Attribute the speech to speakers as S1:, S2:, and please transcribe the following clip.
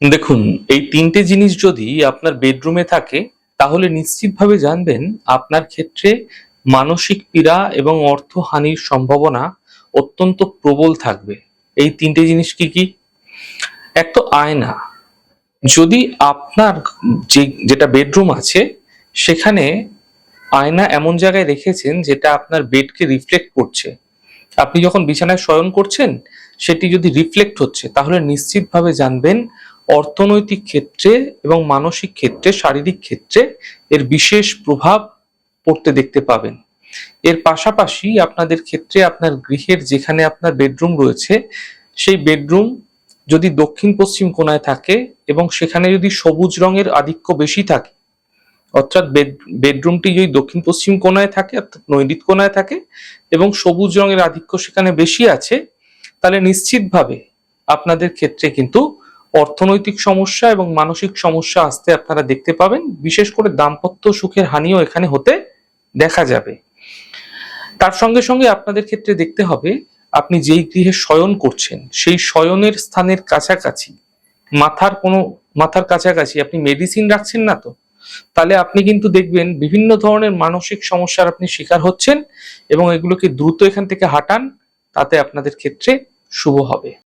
S1: দেখুন, এই তিনটে জিনিস যদি আপনার বেডরুমে থাকে তাহলে নিশ্চিতভাবে জানবেন আপনার ক্ষেত্রে মানসিক পীড়া এবং অর্থহানির সম্ভাবনা অত্যন্ত প্রবল থাকবে। এই তিনটে জিনিস কি কি? এক তো আয়না। যদি আপনার যেটা বেডরুম আছে সেখানে আয়না এমন জায়গায় রেখেছেন যেটা আপনার বেডকে রিফ্লেক্ট করছে, আপনি যখন বিছানায় শয়ন করছেন সেটি যদি রিফ্লেক্ট হচ্ছে তাহলে নিশ্চিতভাবে জানবেন অর্থনৈতিক ক্ষেত্রে এবং মানসিক ক্ষেত্রে, শারীরিক ক্ষেত্রে এর বিশেষ প্রভাব পড়তে দেখতে পাবেন। এর পাশাপাশি আপনাদের ক্ষেত্রে আপনার গৃহের যেখানে আপনার বেডরুম রয়েছে সেই বেডরুম যদি দক্ষিণ পশ্চিম কোণায় থাকে এবং সেখানে যদি সবুজ রঙের আধিক্য বেশি থাকে, অর্থাৎ বেডরুমটি যদি দক্ষিণ পশ্চিম কোণায় থাকে অর্থাৎ নৈদিক কোণায় থাকে এবং সবুজ রঙের আধিক্য সেখানে বেশি আছে, তাহলে নিশ্চিতভাবে আপনাদের ক্ষেত্রে কিন্তু অর্থনৈতিক সমস্যা এবং মানসিক সমস্যা আসতে আপনারা দেখতে পাবেন। বিশেষ করে দাম্পত্য সুখের হানিও এখানে হতে দেখা যাবে। তার সঙ্গে সঙ্গে আপনাদের ক্ষেত্রে দেখতে হবে আপনি যেই গৃহে শয়ন করছেন সেই শয়নের স্থানের কাছাকাছি মাথার কাছাকাছি আপনি মেডিসিন রাখছেন না তো? তাহলে আপনি কিন্তু দেখবেন বিভিন্ন ধরনের মানসিক সমস্যার আপনি শিকার হচ্ছেন এবং এগুলোকে দ্রুত এখান থেকে হাঁটান, তাতে আপনাদের ক্ষেত্রে শুভ হবে।